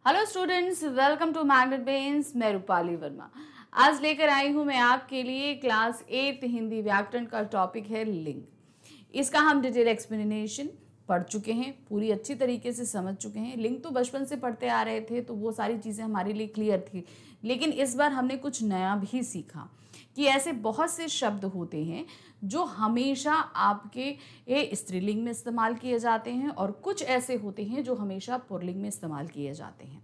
Hello students, welcome to magnet brains. मैं रूपाली वर्मा आज लेकर आई हूं मैं आपके लिए क्लास 8 हिंदी व्याकरण का टॉपिक है लिंग। इसका हम डिटेल एक्सप्लेनेशन पढ़ चुके हैं, पूरी अच्छी तरीके से समझ चुके हैं। लिंग तो बचपन से पढ़ते आ रहे थे तो वो सारी चीज़ें हमारे लिए क्लियर थी, लेकिन इस बार हमने कुछ नया भी सीखा कि ऐसे बहुत से शब्द होते हैं जो हमेशा आपके स्त्रीलिंग में इस्तेमाल किए जाते हैं और कुछ ऐसे होते हैं जो हमेशा पुल्लिंग में इस्तेमाल किए जाते हैं।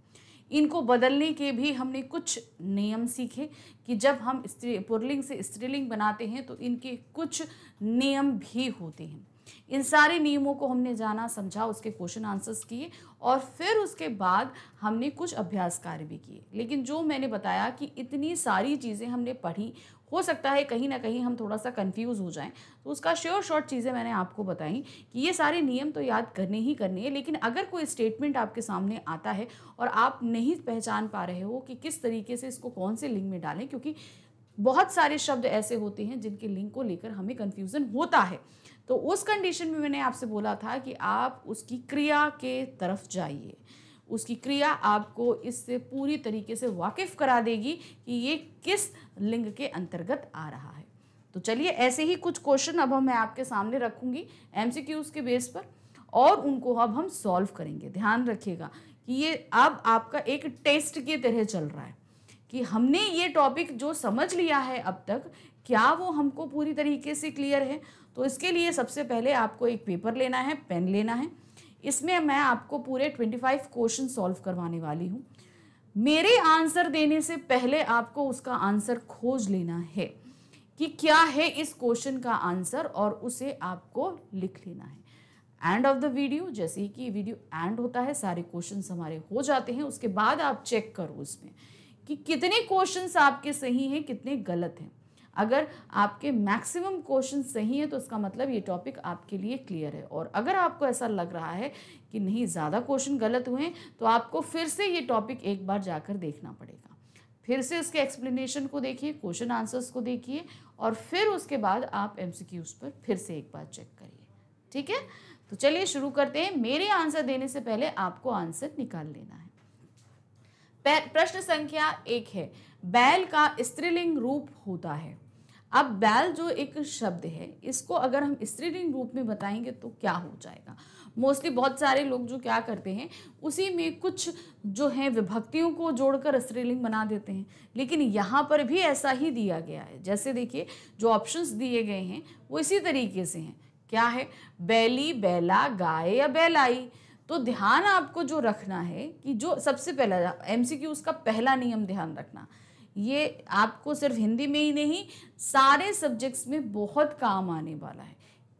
इनको बदलने के भी हमने कुछ नियम सीखे कि जब हम पुल्लिंग से स्त्रीलिंग बनाते हैं तो इनके कुछ नियम भी होते हैं। इन सारे नियमों को हमने जाना, समझा, उसके क्वेश्चन आंसर्स किए और फिर उसके बाद हमने कुछ अभ्यास कार्य भी किए। लेकिन जो मैंने बताया कि इतनी सारी चीज़ें हमने पढ़ी, हो सकता है कहीं ना कहीं हम थोड़ा सा कंफ्यूज हो जाएं, तो उसका शॉर्ट चीज़ें मैंने आपको बताई कि ये सारे नियम तो याद करने ही करने हैं। लेकिन अगर कोई स्टेटमेंट आपके सामने आता है और आप नहीं पहचान पा रहे हो कि किस तरीके से इसको कौन से लिंग में डालें, क्योंकि बहुत सारे शब्द ऐसे होते हैं जिनके लिंग को लेकर हमें कन्फ्यूज़न होता है, तो उस कंडीशन में मैंने आपसे बोला था कि आप उसकी क्रिया के तरफ जाइए। उसकी क्रिया आपको इससे पूरी तरीके से वाकिफ़ करा देगी कि ये किस लिंग के अंतर्गत आ रहा है। तो चलिए, ऐसे ही कुछ क्वेश्चन अब मैं आपके सामने रखूँगी एमसीक्यूज़ के बेस पर और उनको अब हम सॉल्व करेंगे। ध्यान रखिएगा कि ये अब आपका एक टेस्ट की तरह चल रहा है कि हमने ये टॉपिक जो समझ लिया है अब तक, क्या वो हमको पूरी तरीके से क्लियर है। तो इसके लिए सबसे पहले आपको एक पेपर लेना है, पेन लेना है। इसमें मैं आपको पूरे 25 क्वेश्चन सॉल्व करवाने वाली हूँ। मेरे आंसर देने से पहले आपको उसका आंसर खोज लेना है कि क्या है इस क्वेश्चन का आंसर, और उसे आपको लिख लेना है। एंड ऑफ द वीडियो, जैसे ही कि वीडियो एंड होता है, सारे क्वेश्चन हमारे हो जाते हैं, उसके बाद आप चेक करो उसमें कि कितने क्वेश्चंस आपके सही हैं, कितने गलत हैं। अगर आपके मैक्सिमम क्वेश्चन सही हैं तो इसका मतलब ये टॉपिक आपके लिए क्लियर है। और अगर आपको ऐसा लग रहा है कि नहीं, ज़्यादा क्वेश्चन गलत हुए हैं, तो आपको फिर से ये टॉपिक एक बार जाकर देखना पड़ेगा। फिर से इसके एक्सप्लेनेशन को देखिए, क्वेश्चन आंसर्स को देखिए और फिर उसके बाद आप एमसीक्यूज़ पर फिर से एक बार चेक करिए। ठीक है, तो चलिए शुरू करते हैं। मेरे आंसर देने से पहले आपको आंसर निकाल लेना है। प्रश्न संख्या 1 है, बैल का स्त्रीलिंग रूप होता है। अब बैल जो एक शब्द है, इसको अगर हम स्त्रीलिंग रूप में बताएंगे तो क्या हो जाएगा। मोस्टली बहुत सारे लोग जो क्या करते हैं, उसी में कुछ जो है विभक्तियों को जोड़कर स्त्रीलिंग बना देते हैं। लेकिन यहाँ पर भी ऐसा ही दिया गया है। जैसे देखिए, जो ऑप्शंस दिए गए हैं वो इसी तरीके से हैं। क्या है, बैली, बैला, गाय या बैलाई। तो ध्यान आपको जो रखना है कि जो सबसे पहला एमसीक्यूज़ का पहला नियम ध्यान रखना, ये आपको सिर्फ हिंदी में ही नहीं, सारे सब्जेक्ट्स में बहुत काम आने वाला है।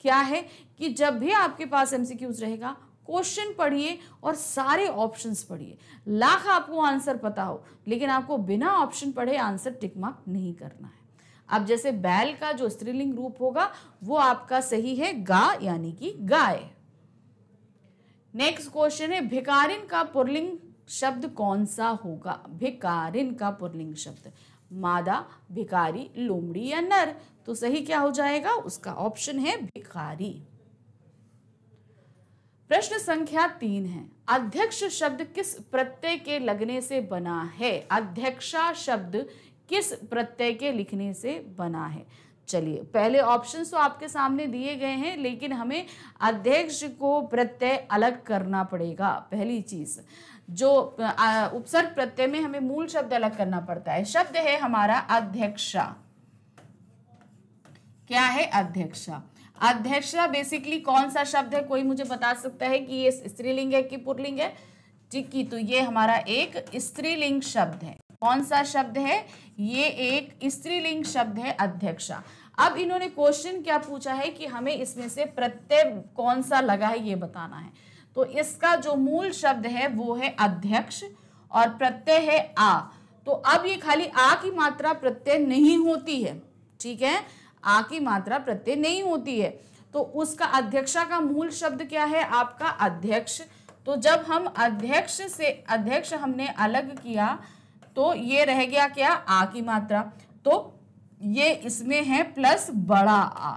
क्या है कि जब भी आपके पास एमसीक्यूज़ रहेगा, क्वेश्चन पढ़िए और सारे ऑप्शंस पढ़िए। लाख आपको आंसर पता हो, लेकिन आपको बिना ऑप्शन पढ़े आंसर टिक मार्क नहीं करना है। अब जैसे बैल का जो स्त्रीलिंग रूप होगा वो आपका सही है गा, यानी कि गाय। नेक्स्ट क्वेश्चन है, भिकारिन का पुल्लिंग शब्द कौन सा होगा। भिकारिन का पुल्लिंग शब्द, मादा, भिकारी, लोमड़ी या नर। तो सही क्या हो जाएगा, उसका ऑप्शन है भिखारी। प्रश्न संख्या 3 है, अध्यक्ष शब्द किस प्रत्यय के लगने से बना है। अध्यक्षा शब्द किस प्रत्यय के लिखने से बना है। चलिए, पहले ऑप्शंस तो आपके सामने दिए गए हैं, लेकिन हमें अध्यक्ष को प्रत्यय अलग करना पड़ेगा। पहली चीज, जो उपसर्ग प्रत्यय में हमें मूल शब्द अलग करना पड़ता है। शब्द है हमारा अध्यक्षा। क्या है, अध्यक्षा। अध्यक्षा बेसिकली कौन सा शब्द है, कोई मुझे बता सकता है कि ये स्त्रीलिंग है कि पुल्लिंग है। ठीक है, तो ये हमारा एक स्त्रीलिंग शब्द है। कौन सा शब्द है, ये एक स्त्रीलिंग शब्द है, अध्यक्षा। अब इन्होंने क्वेश्चन क्या पूछा है कि हमें इसमें से प्रत्यय कौन सा लगा है ये बताना है। तो इसका जो मूल शब्द है वो है अध्यक्ष और प्रत्यय है आ। तो अब ये खाली आ की मात्रा प्रत्यय नहीं होती है। ठीक है, आ की मात्रा प्रत्यय नहीं होती है, तो उसका अध्यक्षा का मूल शब्द क्या है, आपका अध्यक्ष। तो जब हम अध्यक्ष से अध्यक्ष हमने अलग किया तो ये रह गया क्या, आ की मात्रा। तो ये इसमें है प्लस बड़ा आ,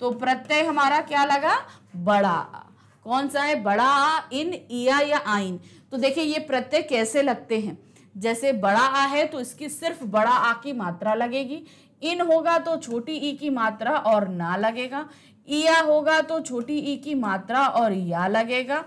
तो प्रत्यय हमारा क्या लगा, बड़ा आ। कौन सा है, बड़ा आ, इन, इया या आइन। तो देखिए ये प्रत्यय कैसे लगते हैं, जैसे बड़ा आ है तो इसकी सिर्फ बड़ा आ की मात्रा लगेगी, इन होगा तो छोटी ई की मात्रा और ना लगेगा, इया होगा तो छोटी ई की मात्रा और या लगेगा,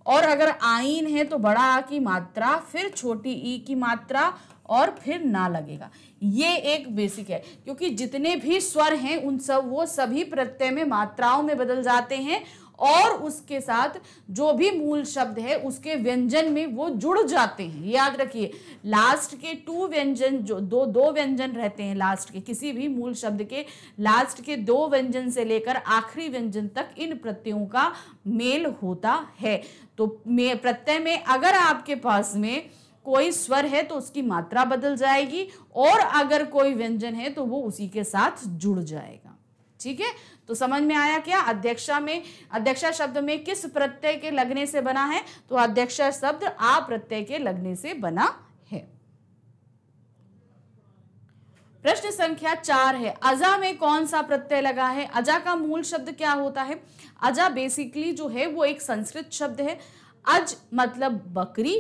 और अगर आइन है तो बड़ा आ की मात्रा फिर छोटी ई की मात्रा और फिर ना लगेगा। ये एक बेसिक है, क्योंकि जितने भी स्वर हैं उन सब वो सभी प्रत्यय में मात्राओं में बदल जाते हैं और उसके साथ जो भी मूल शब्द है उसके व्यंजन में वो जुड़ जाते हैं। याद रखिए, लास्ट के 2 व्यंजन जो दो व्यंजन रहते हैं, लास्ट के किसी भी मूल शब्द के लास्ट के 2 व्यंजन से लेकर आखिरी व्यंजन तक इन प्रत्ययों का मेल होता है। तो प्रत्यय में अगर आपके पास में कोई स्वर है तो उसकी मात्रा बदल जाएगी, और अगर कोई व्यंजन है तो वो उसी के साथ जुड़ जाएगा। ठीक है, तो समझ में आया क्या? अध्यक्षा शब्द में किस प्रत्यय के लगने से बना है? तो अध्यक्षा शब्द आ प्रत्यय के लगने से बना है। प्रश्न संख्या 4 है, अजा में कौन सा प्रत्यय लगा है? अजा का मूल शब्द क्या होता है? अजा बेसिकली जो है वो एक संस्कृत शब्द है। अज मतलब बकरी,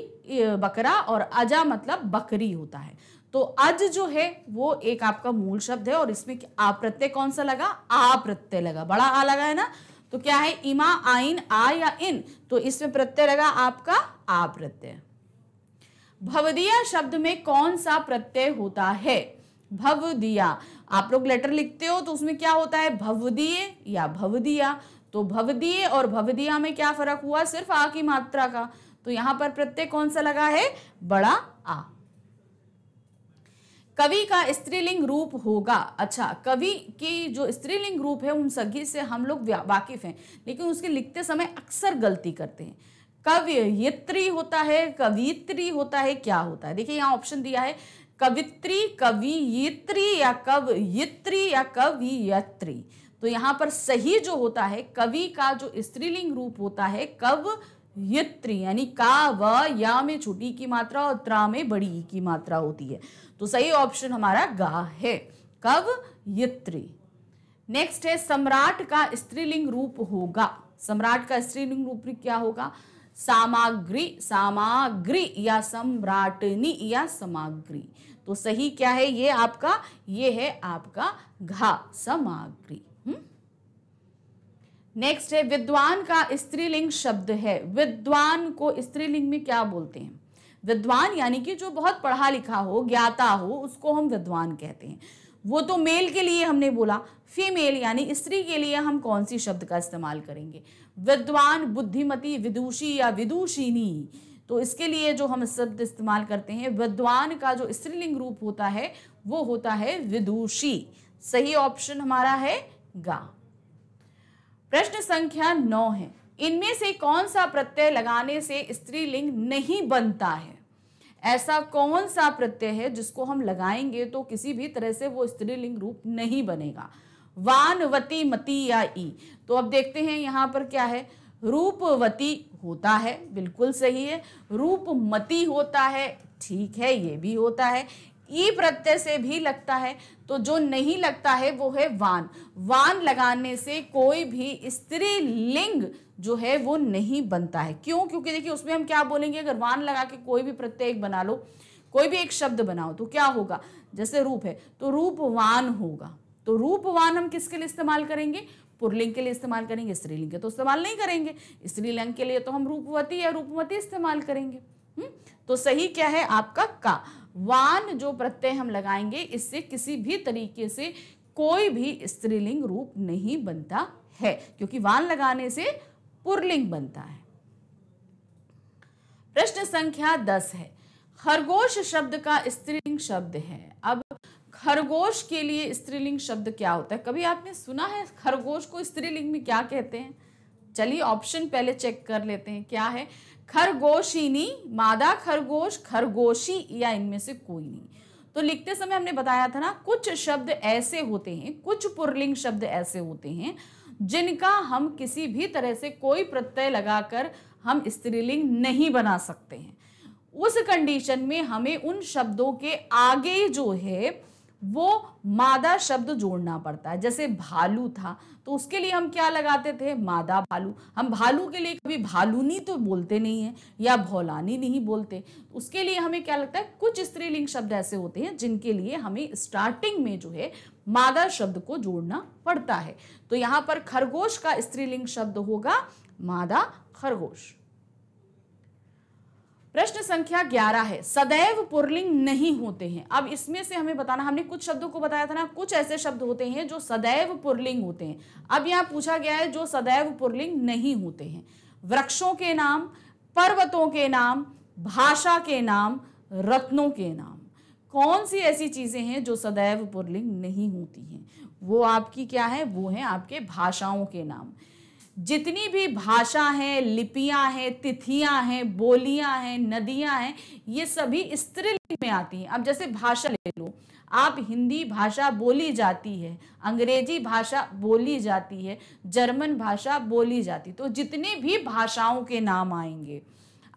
बकरा, और अजा मतलब बकरी होता है। तो अज जो है वो एक आपका मूल शब्द है, और इसमें आ प्रत्यय कौन सा लगा? आ प्रत्यय लगा, बड़ा आ लगा है ना। तो क्या है? इमा, आइन, आ या इन, तो इसमें प्रत्यय लगा आपका आ प्रत्यय। भवदिया शब्द में कौन सा प्रत्यय होता है? भवदिया, आप लोग लेटर लिखते हो तो उसमें क्या होता है? भवदीय या भवदिया। तो भवदीय और भवदिया में क्या फर्क हुआ? सिर्फ आ की मात्रा का। तो यहां पर प्रत्यय कौन सा लगा है? बड़ा आ। कवि का स्त्रीलिंग रूप होगा। अच्छा, कवि की जो स्त्रीलिंग रूप है उन सभी से हम लोग वाकिफ हैं, लेकिन उसके लिखते समय अक्सर गलती करते हैं। कवयित्री होता है, कवित्री होता है, क्या होता है? देखिए यहाँ ऑप्शन दिया है, कवित्री, कवियित्री या कवयित्री या कवियत्री। तो यहाँ पर सही जो होता है, कवि का जो स्त्रीलिंग रूप होता है कवयित्री, यानी का व या में छोटी की मात्रा और त्रा में बड़ी की मात्रा होती है। तो सही ऑप्शन हमारा गा है, कवयित्री। नेक्स्ट है, सम्राट का स्त्रीलिंग रूप होगा। सम्राट का स्त्रीलिंग रूप क्या होगा? सामग्री, सामग्री या सम्राटनी या समाग्री। तो सही क्या है? ये है आपका घा, समाग्री। नेक्स्ट है, विद्वान का स्त्रीलिंग शब्द है। विद्वान को स्त्रीलिंग में क्या बोलते हैं? विद्वान यानी कि जो बहुत पढ़ा लिखा हो, ज्ञाता हो, उसको हम विद्वान कहते हैं। वो तो मेल के लिए हमने बोला, फीमेल यानी स्त्री के लिए हम कौन सी शब्द का इस्तेमाल करेंगे? विद्वान, बुद्धिमती, विदुषी या विदुषिनी। तो इसके लिए जो हम शब्द इस्तेमाल करते हैं, विद्वान का जो स्त्रीलिंग रूप होता है वो होता है विदुषी। सही ऑप्शन हमारा है गा। प्रश्न संख्या 9 है, इनमें से कौन सा प्रत्यय लगाने से स्त्रीलिंग नहीं बनता है? ऐसा कौन सा प्रत्यय है जिसको हम लगाएंगे तो किसी भी तरह से वो स्त्रीलिंग रूप नहीं बनेगा? वान, वती, मती या ई। तो अब देखते हैं यहाँ पर क्या है। रूपवती होता है, बिल्कुल सही है। रूपमती होता है, ठीक है, ये भी होता है। ई प्रत्यय से भी लगता है। तो जो नहीं लगता है वो है वान। वान लगाने से कोई भी स्त्रीलिंग जो है वो नहीं बनता है। क्यों? क्योंकि देखिए उसमें हम क्या बोलेंगे, अगर वान लगा के कोई भी प्रत्यय बना लो, कोई भी एक शब्द बनाओ, तो क्या होगा? जैसे रूप है तो रूपवान होगा। तो रूपवान हम किसके लिए इस्तेमाल करेंगे? पुल्लिंग के लिए इस्तेमाल करेंगे, स्त्रीलिंग के तो इस्तेमाल नहीं करेंगे। स्त्रीलिंग के लिए तो हम रूपवती या रूपमती इस्तेमाल करेंगे। तो सही क्या है आपका का। वान जो प्रत्यय हम लगाएंगे इससे किसी भी तरीके से कोई भी स्त्रीलिंग रूप नहीं बनता है, क्योंकि वान लगाने से पुल्लिंग बनता है। प्रश्न संख्या 10 है, खरगोश शब्द का स्त्रीलिंग शब्द है। अब खरगोश के लिए स्त्रीलिंग शब्द क्या होता है? कभी आपने सुना है खरगोश को स्त्रीलिंग में क्या कहते हैं? चलिए ऑप्शन पहले चेक कर लेते हैं। क्या है? खरगोशिनी, मादा खरगोश, खरगोशी या इनमें से कोई नहीं। तो लिखते समय हमने बताया था ना, कुछ शब्द ऐसे होते हैं, कुछ पुल्लिंग शब्द ऐसे होते हैं जिनका हम किसी भी तरह से कोई प्रत्यय लगाकर हम स्त्रीलिंग नहीं बना सकते हैं। उस कंडीशन में हमें उन शब्दों के आगे जो है वो मादा शब्द जोड़ना पड़ता है। जैसे भालू था तो उसके लिए हम क्या लगाते थे, मादा भालू। हम भालू के लिए कभी भालूनी तो बोलते नहीं है या भौलानी नहीं बोलते, उसके लिए हमें क्या लगता है, कुछ स्त्रीलिंग शब्द ऐसे होते हैं जिनके लिए हमें स्टार्टिंग में जो है मादा शब्द को जोड़ना पड़ता है। तो यहां पर खरगोश का स्त्रीलिंग शब्द होगा मादा खरगोश। प्रश्न संख्या 11 है, सदैव पुल्लिंग नहीं होते हैं। अब इसमें से हमें बताना, हमने कुछ शब्दों को बताया था ना, कुछ ऐसे शब्द होते हैं जो सदैव पुल्लिंग होते हैं। अब यहाँ पूछा गया है जो सदैव पुल्लिंग नहीं होते हैं। वृक्षों के नाम, पर्वतों के नाम, भाषा के नाम, रत्नों के नाम। कौन सी ऐसी चीजें हैं जो सदैव पुल्लिंग नहीं होती हैं? वो आपकी क्या है, वो है आपके भाषाओं के नाम। जितनी भी भाषा है, लिपियां हैं, तिथियां हैं, बोलियां हैं, नदियां हैं, ये सभी स्त्रीलिंग में आती हैं। अब जैसे भाषा ले लो, आप हिंदी भाषा बोली जाती है, अंग्रेजी भाषा बोली जाती है, जर्मन भाषा बोली जाती, तो जितने भी भाषाओं के नाम आएंगे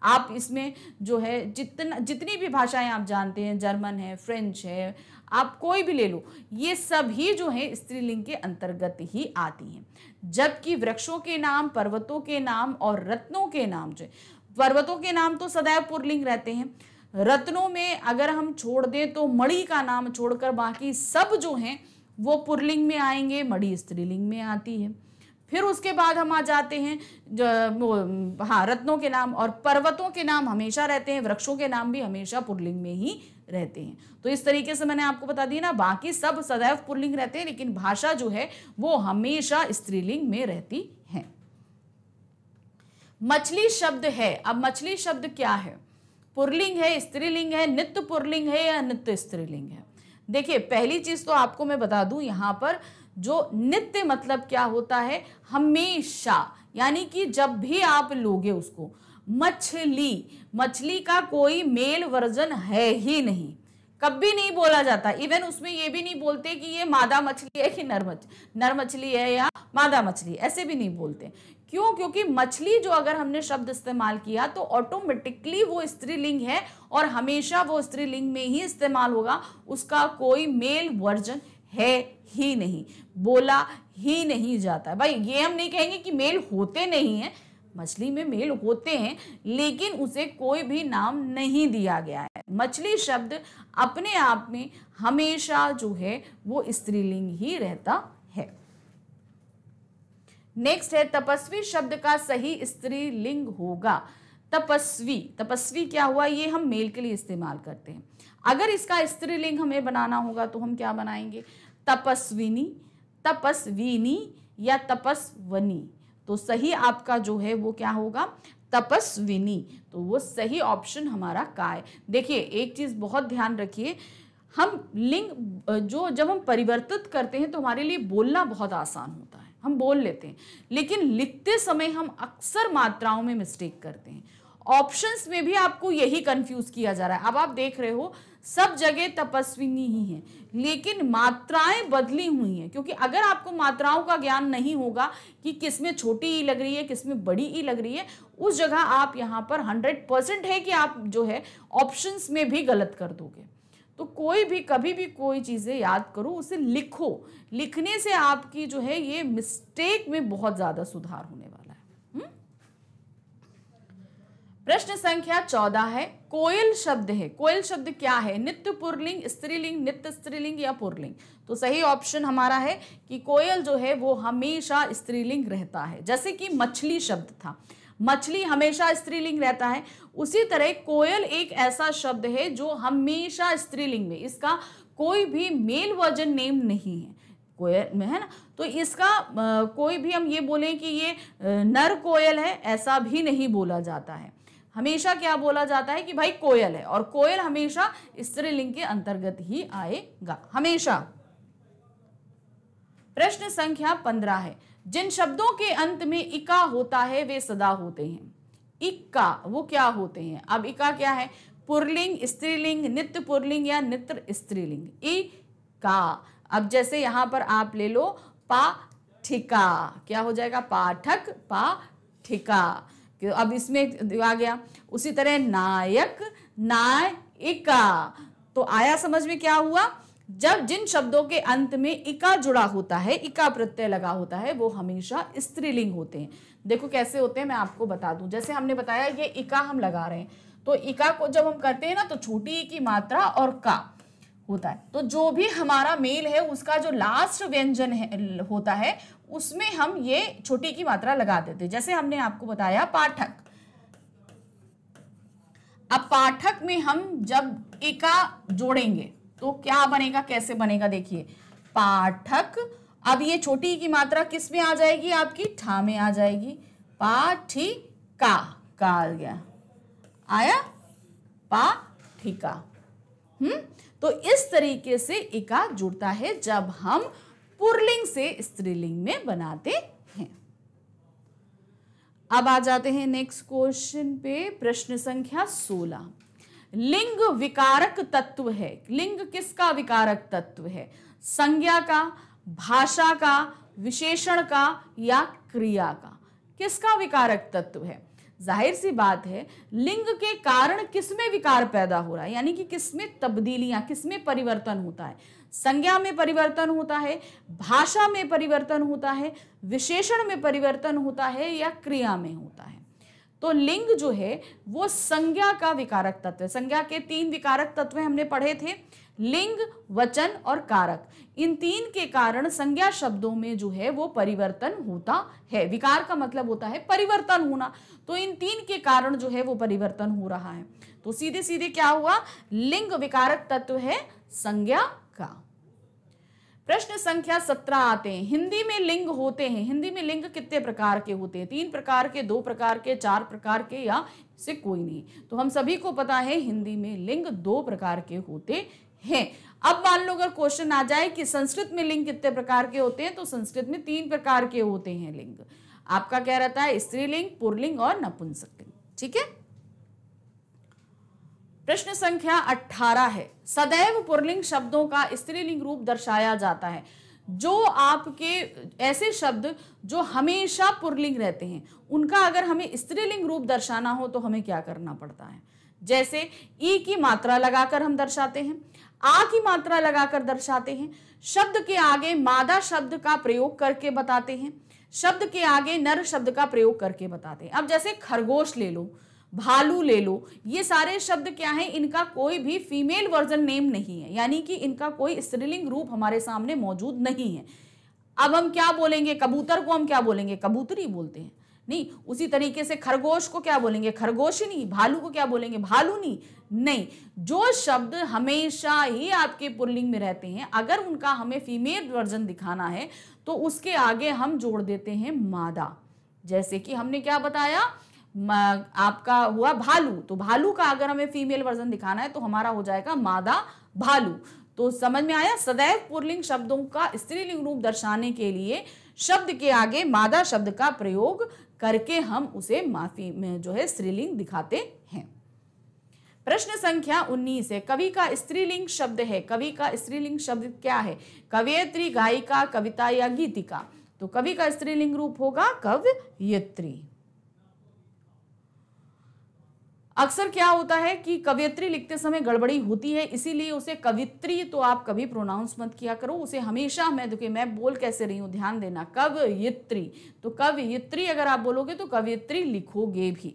आप इसमें जो है जितनी भी भाषाएं आप जानते हैं, जर्मन है, फ्रेंच है, आप कोई भी ले लो, ये सभी जो है स्त्रीलिंग के अंतर्गत ही आती हैं। जबकि वृक्षों के नाम, पर्वतों के नाम और रत्नों के नाम, जो पर्वतों के नाम तो सदैव पुल्लिंग रहते हैं। रत्नों में अगर हम छोड़ दें तो मणि का नाम छोड़कर बाकी सब जो हैं वो पुल्लिंग में आएंगे, मणि स्त्रीलिंग में आती है। फिर उसके बाद हम आ जाते हैं हाँ, रत्नों के नाम और पर्वतों के नाम हमेशा रहते हैं, वृक्षों के नाम भी हमेशा पुल्लिंग में ही रहते हैं। तो इस तरीके से मैंने आपको बता दिया ना, बाकी सब सदैव पुल्लिंग रहते हैं, लेकिन भाषा जो है वो हमेशा स्त्रीलिंग में रहती है। मछली शब्द है, अब मछली शब्द क्या है, पुल्लिंग है, स्त्रीलिंग है, नित्य पुल्लिंग है या नित्य स्त्रीलिंग है? देखिए, पहली चीज तो आपको मैं बता दूं, यहां पर जो नित्य मतलब क्या होता है, हमेशा, यानी कि जब भी आप लोगे उसको। मछली का कोई मेल वर्जन है ही नहीं, कभी नहीं बोला जाता। इवन उसमें ये भी नहीं बोलते कि ये मादा मछली है कि नर मछली है या मादा मछली, ऐसे भी नहीं बोलते। क्यों? क्योंकि मछली जो अगर हमने शब्द इस्तेमाल किया तो ऑटोमेटिकली वो स्त्रीलिंग है और हमेशा वो स्त्रीलिंग में ही इस्तेमाल होगा, उसका कोई मेल वर्जन है ही नहीं, बोला ही नहीं जाता है। भाई ये हम नहीं कहेंगे कि मेल होते नहीं है, मछली में मेल होते हैं, लेकिन उसे कोई भी नाम नहीं दिया गया है। मछली शब्द अपने आप में हमेशा जो है वो स्त्रीलिंग ही रहता है। नेक्स्ट है, तपस्वी शब्द का सही स्त्रीलिंग होगा। तपस्वी, तपस्वी क्या हुआ, ये हम मेल के लिए इस्तेमाल करते हैं। अगर इसका स्त्रीलिंग हमें बनाना होगा तो हम क्या बनाएंगे, तपस्विनी, तपस्विनी या तपस्वनी। तो सही आपका जो है वो क्या होगा, तपस्विनी। तो वो सही ऑप्शन हमारा का है। देखिए एक चीज बहुत ध्यान रखिए, हम लिंग जो जब हम परिवर्तित करते हैं तो हमारे लिए बोलना बहुत आसान होता है, हम बोल लेते हैं, लेकिन लिखते समय हम अक्सर मात्राओं में मिस्टेक करते हैं। ऑप्शंस में भी आपको यही कंफ्यूज किया जा रहा है। अब आप देख रहे हो सब जगह तपस्विनी ही है, लेकिन मात्राएं बदली हुई हैं, क्योंकि अगर आपको मात्राओं का ज्ञान नहीं होगा कि किसमें छोटी ई लग रही है, किसमें बड़ी ई लग रही है, उस जगह आप यहाँ पर 100% है कि आप जो है ऑप्शंस में भी गलत कर दोगे। तो कोई भी कभी भी कोई चीज़ें याद करो, उसे लिखो, लिखने से आपकी जो है ये मिस्टेक में बहुत ज़्यादा सुधार होने वाला है। प्रश्न संख्या 14 है, कोयल शब्द है। कोयल शब्द क्या है, नित्य पुल्लिंग, स्त्रीलिंग, नित्य स्त्रीलिंग या पुल्लिंग? तो सही ऑप्शन हमारा है कि कोयल जो है वो हमेशा स्त्रीलिंग रहता है। जैसे कि मछली शब्द था, मछली हमेशा स्त्रीलिंग रहता है, उसी तरह कोयल एक ऐसा शब्द है जो हमेशा स्त्रीलिंग में, इसका कोई भी मेल वर्जन नेम नहीं है कोयल में, है ना। तो इसका कोई भी हम ये बोलें कि ये नर कोयल है, ऐसा भी नहीं बोला जाता है। हमेशा क्या बोला जाता है कि भाई कोयल है, और कोयल हमेशा स्त्रीलिंग के अंतर्गत ही आएगा, हमेशा। प्रश्न संख्या 15 है, जिन शब्दों के अंत में इका होता है वे सदा होते हैं। इक्का वो क्या होते हैं? अब इका क्या है, पुल्लिंग, स्त्रीलिंग, नित्य पुल्लिंग या नित्य स्त्रीलिंग? इका। अब जैसे यहां पर आप ले लो पाठिका, क्या हो जाएगा, पाठक, पाठिका। अब इसमें आ गया। उसी तरह नायक, नायिका। तो आया समझ में क्या हुआ जब जिन शब्दों के अंत में इका जुड़ा होता है, इका प्रत्यय लगा होता है, वो हमेशा स्त्रीलिंग होते हैं। देखो कैसे होते हैं, मैं आपको बता दूं। जैसे हमने बताया ये इका हम लगा रहे हैं, तो इका को जब हम करते हैं ना तो छोटी ई की मात्रा और का होता है, तो जो भी हमारा मेल है उसका जो लास्ट व्यंजन है होता है उसमें हम ये छोटी की मात्रा लगा देते हैं। जैसे हमने आपको बताया पाठक, अब पाठक में हम जब इका जोड़ेंगे तो क्या बनेगा, कैसे बनेगा, देखिए पाठक। अब ये छोटी की मात्रा किस में आ जाएगी, आपकी ठा में आ जाएगी, पाठिका, का आ गया, आया पाठिका। तो इस तरीके से इका जुड़ता है जब हम पुल्लिंग से स्त्रीलिंग में बनाते हैं। अब आ जाते हैं नेक्स्ट क्वेश्चन पे, प्रश्न संख्या 16। लिंग विकारक तत्व है। लिंग किसका विकारक तत्व है? संज्ञा का, भाषा का, विशेषण का या क्रिया का? किसका विकारक तत्व है? जाहिर सी बात है, लिंग के कारण किसमें विकार पैदा हो रहा है, यानी कि किसमें तब्दीलियां, किसमें परिवर्तन होता है? संज्ञा में परिवर्तन होता है, भाषा में परिवर्तन होता है, विशेषण में परिवर्तन होता है या क्रिया में होता है? तो लिंग जो है वो संज्ञा का विकारक तत्व है। संज्ञा के 3 विकारक तत्व हमने पढ़े थे, लिंग, वचन और कारक। इन 3 के कारण संज्ञा शब्दों में जो है वो परिवर्तन होता है। विकार का मतलब होता है परिवर्तन होना, तो इन 3 के कारण जो है वो परिवर्तन हो रहा है। तो सीधे सीधे क्या हुआ, लिंग विकारक तत्व है संज्ञा का। प्रश्न संख्या 17 आते हैं। हिंदी में लिंग होते हैं। हिंदी में लिंग कितने प्रकार के होते हैं? 3 प्रकार के, 2 प्रकार के, 4 प्रकार के या से कोई नहीं? तो हम सभी को पता है हिंदी में लिंग 2 प्रकार के होते हैं। अब मान लो अगर क्वेश्चन आ जाए कि संस्कृत में लिंग कितने प्रकार के होते हैं, तो संस्कृत में 3 प्रकार के होते हैं लिंग। आपका क्या रहता है, स्त्रीलिंग, पुल्लिंग और नपुंसकलिंग। ठीक है। प्रश्न संख्या 18 है। सदैव पुल्लिंग शब्दों का स्त्रीलिंग रूप दर्शाया जाता है। जो आपके ऐसे शब्द जो हमेशा पुल्लिंग रहते हैं, उनका अगर हमें स्त्रीलिंग रूप दर्शाना हो तो हमें क्या करना पड़ता है? जैसे ई की मात्रा लगाकर हम दर्शाते हैं, आ की मात्रा लगाकर दर्शाते हैं, शब्द के आगे मादा शब्द का प्रयोग करके बताते हैं, शब्द के आगे नर शब्द का प्रयोग करके बताते हैं। अब जैसे खरगोश ले लो, भालू ले लो, ये सारे शब्द क्या है, इनका कोई भी फीमेल वर्जन नेम नहीं है, यानी कि इनका कोई स्त्रीलिंग रूप हमारे सामने मौजूद नहीं है। अब हम क्या बोलेंगे, कबूतर को हम क्या बोलेंगे, कबूतरी बोलते हैं, नहीं। उसी तरीके से खरगोश को क्या बोलेंगे, खरगोशिनी। भालू को क्या बोलेंगे, भालूनी। नहीं, जो शब्द हमेशा ही आपके पुल्लिंग में रहते हैं, अगर उनका हमें फीमेल वर्जन दिखाना है तो उसके आगे हम जोड़ देते हैं मादा। जैसे कि हमने क्या बताया, आपका हुआ भालू, तो भालू का अगर हमें फीमेल वर्जन दिखाना है तो हमारा हो जाएगा मादा भालू। तो समझ में आया, सदैव पुल्लिंग शब्दों का स्त्रीलिंग रूप दर्शाने के लिए शब्द के आगे मादा शब्द का प्रयोग करके हम उसे माफी में जो है स्त्रीलिंग दिखाते हैं। प्रश्न संख्या 19 है। कवि का स्त्रीलिंग शब्द है। कवि का स्त्रीलिंग शब्द क्या है? कवयित्री, गायिका, कविता या गीतिका। तो कवि का स्त्रीलिंग रूप होगा कवयित्री। अक्सर क्या होता है कि कवयित्री लिखते समय गड़बड़ी होती है, इसीलिए उसे कवित्री तो आप कभी प्रोनाउंस मत किया करो, उसे हमेशा मैं बोल कैसे रही हूं, ध्यान देना, कवयित्री। तो कवयित्री अगर आप बोलोगे तो कवयित्री लिखोगे भी।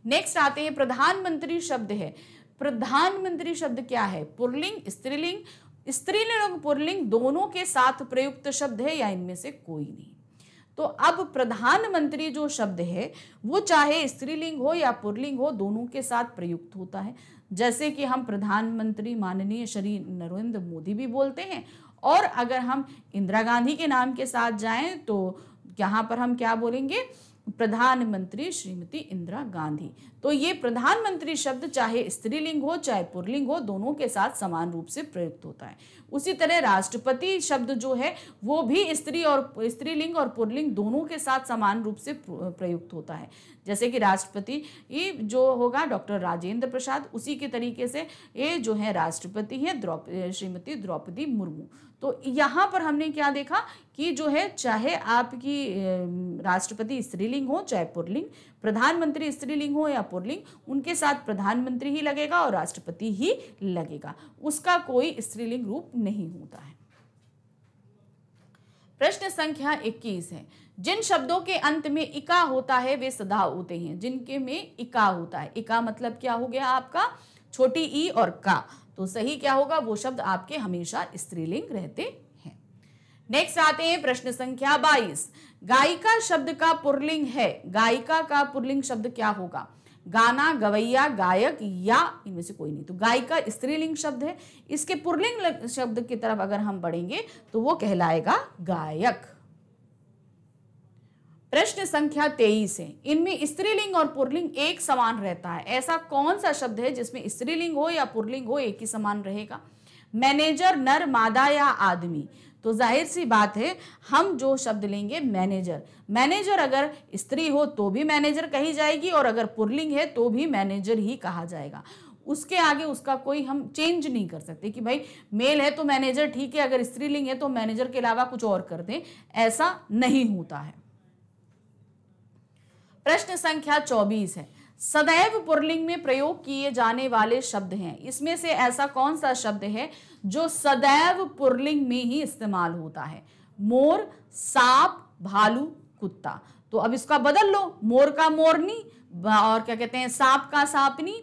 नेक्स्ट आते हैं, प्रधानमंत्री शब्द है। प्रधानमंत्री शब्द क्या है? पुल्लिंग, स्त्रीलिंग, स्त्रीलिंग और पुल्लिंग दोनों के साथ प्रयुक्त शब्द है या इनमें से कोई नहीं? तो अब प्रधानमंत्री जो शब्द है वो चाहे स्त्रीलिंग हो या पुल्लिंग हो, दोनों के साथ प्रयुक्त होता है। जैसे कि हम प्रधानमंत्री माननीय श्री नरेंद्र मोदी भी बोलते हैं, और अगर हम इंदिरा गांधी के नाम के साथ जाएं तो यहाँ पर हम क्या बोलेंगे, प्रधानमंत्री श्रीमती इंदिरा गांधी। तो ये प्रधानमंत्री शब्द चाहे स्त्रीलिंग हो चाहे पुल्लिंग हो, दोनों के साथ समान रूप से प्रयुक्त होता है। उसी तरह राष्ट्रपति शब्द जो है वो भी स्त्रीलिंग और पुल्लिंग दोनों के साथ समान रूप से प्रयुक्त होता है। जैसे कि राष्ट्रपति ये जो होगा डॉक्टर राजेंद्र प्रसाद, उसी के तरीके से ये जो है राष्ट्रपति है श्रीमती द्रौपदी मुर्मू। तो यहाँ पर हमने क्या देखा कि जो है चाहे आपकी राष्ट्रपति स्त्रीलिंग हो चाहे पुल्लिंग, प्रधानमंत्री स्त्रीलिंग हो या पुल्लिंग, उनके साथ प्रधानमंत्री ही लगेगा और राष्ट्रपति ही लगेगा, उसका कोई स्त्रीलिंग रूप नहीं होता है। प्रश्न संख्या 21 है, जिन शब्दों के अंत में इका होता है वे सदा होते हैं। जिनके में इका होता है, इका मतलब क्या हो गया आपका, छोटी ई और का, तो सही क्या होगा, वो शब्द आपके हमेशा स्त्रीलिंग रहते हैं। नेक्स्ट आते हैं प्रश्न संख्या 22, गायिका शब्द का पुल्लिंग है, गायिका का पुल्लिंग शब्द क्या होगा, गाना, गवैया, गायक या इनमें से कोई नहीं। तो गायिका स्त्रीलिंग शब्द है, इसके पुल्लिंग शब्द की तरफ अगर हम बढ़ेंगे तो वो कहलाएगा गायक। प्रश्न संख्या 23 है, इनमें स्त्रीलिंग और पुल्लिंग एक समान रहता है, ऐसा कौन सा शब्द है जिसमें स्त्रीलिंग हो या पुल्लिंग हो एक ही समान रहेगा। मैनेजर, नर, मादा या आदमी। तो जाहिर सी बात है हम जो शब्द लेंगे मैनेजर, मैनेजर अगर स्त्री हो तो भी मैनेजर कही जाएगी और अगर पुल्लिंग है तो भी मैनेजर ही कहा जाएगा। उसके आगे उसका कोई हम चेंज नहीं कर सकते कि भाई मेल है तो मैनेजर ठीक है, अगर स्त्रीलिंग है तो मैनेजर के अलावा कुछ और कर दें, ऐसा नहीं होता है। प्रश्न संख्या 24 है, सदैव पुल्लिंग में प्रयोग किए जाने वाले शब्द हैं, इसमें से ऐसा कौन सा शब्द है जो सदैव पुल्लिंग में ही इस्तेमाल होता है। मोर, सांप, भालू, कुत्ता। तो अब इसका बदल लो, मोर का मोरनी और क्या कहते हैं सांप का सांपनी,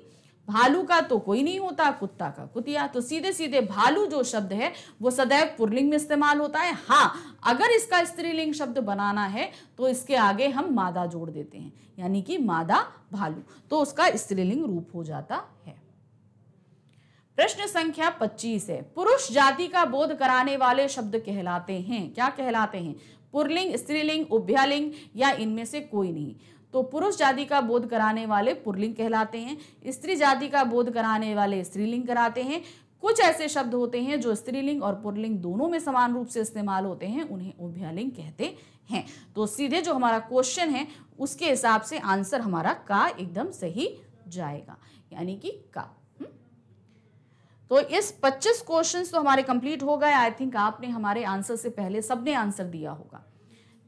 भालू का तो कोई नहीं होता, कुत्ता का कुतिया। तो सीधे सीधे भालू जो शब्द है वो सदैव पुल्लिंग में इस्तेमाल होता है। हाँ, अगर इसका स्त्रीलिंग शब्द बनाना है तो इसके आगे हम मादा जोड़ देते हैं, यानी कि मादा भालू, तो उसका स्त्रीलिंग रूप हो जाता है। प्रश्न संख्या 25 है, पुरुष जाति का बोध कराने वाले शब्द कहलाते हैं, क्या कहलाते हैं, पुल्लिंग, स्त्रीलिंग, उभयलिंग या इनमें से कोई नहीं। तो पुरुष जाति का बोध कराने वाले पुल्लिंग कहलाते हैं, स्त्री जाति का बोध कराने वाले स्त्रीलिंग कराते हैं। कुछ ऐसे शब्द होते हैं जो स्त्रीलिंग और पुल्लिंग दोनों में समान रूप से इस्तेमाल होते हैं, उन्हें उभयलिंग कहते हैं। तो सीधे जो हमारा क्वेश्चन है उसके हिसाब से आंसर हमारा का एकदम सही जाएगा, यानी कि का। तो इस 25 क्वेश्चंस तो हमारे कंप्लीट हो गए। आई थिंक आपने हमारे आंसर से पहले सबने आंसर दिया होगा।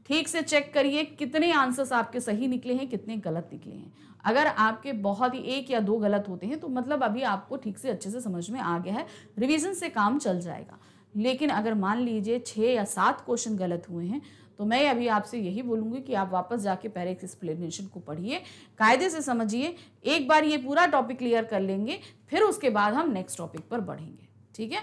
ठीक से चेक करिए कितने आंसर्स आपके सही निकले हैं, कितने गलत निकले हैं। अगर आपके बहुत ही 1 या 2 गलत होते हैं तो मतलब अभी आपको ठीक से अच्छे से समझ में आ गया है, रिवीजन से काम चल जाएगा। लेकिन अगर मान लीजिए 6 या 7 क्वेश्चन गलत हुए हैं तो मैं अभी आपसे यही बोलूँगी कि आप वापस जाके पहले एक्सप्लेनेशन को पढ़िए, कायदे से समझिए, एक बार ये पूरा टॉपिक क्लियर कर लेंगे फिर उसके बाद हम नेक्स्ट टॉपिक पर बढ़ेंगे। ठीक है,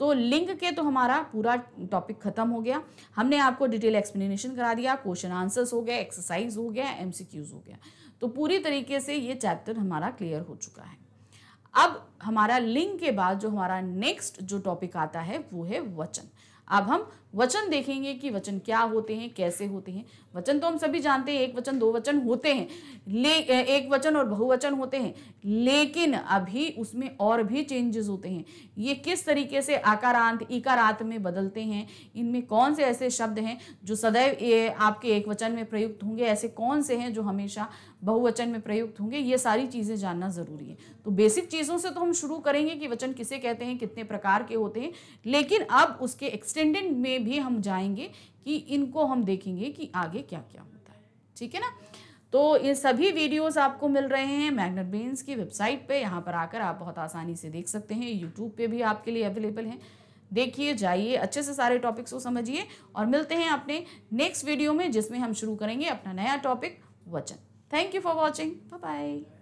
तो लिंग के तो हमारा पूरा टॉपिक खत्म हो गया, हमने आपको डिटेल एक्सप्लेनेशन करा दिया, क्वेश्चन आंसर्स हो गया, एक्सरसाइज हो गया, एमसीक्यूज हो गया। तो पूरी तरीके से ये चैप्टर हमारा क्लियर हो चुका है। अब हमारा लिंग के बाद जो हमारा नेक्स्ट जो टॉपिक आता है वो है वचन। अब हम वचन देखेंगे कि वचन क्या होते हैं, कैसे होते हैं। वचन तो हम सभी जानते हैं, एक वचन, 2 वचन होते हैं, एक वचन और बहुवचन होते हैं, लेकिन अभी उसमें और भी चेंजेस होते हैं। ये किस तरीके से आकारांत इकारांत में बदलते हैं, इनमें कौन से ऐसे शब्द हैं जो सदैव आपके एक वचन में प्रयुक्त होंगे, ऐसे कौन से हैं जो हमेशा बहुवचन में प्रयुक्त होंगे, ये सारी चीज़ें जानना ज़रूरी है। तो बेसिक चीज़ों से तो हम शुरू करेंगे कि वचन किसे कहते हैं, कितने प्रकार के होते हैं, लेकिन अब उसके एक्सटेंडेड में भी हम जाएंगे कि इनको हम देखेंगे कि आगे क्या क्या होता है। ठीक है ना, तो ये सभी वीडियोस आपको मिल रहे हैं मैग्नेट ब्रेन्स की वेबसाइट पे, यहाँ पर आकर आप बहुत आसानी से देख सकते हैं। यूट्यूब पे भी आपके लिए अवेलेबल हैं, देखिए, जाइए, अच्छे से सारे टॉपिक्स को समझिए और मिलते हैं अपने नेक्स्ट वीडियो में जिसमें हम शुरू करेंगे अपना नया टॉपिक वचन। Thank you for watching, bye bye.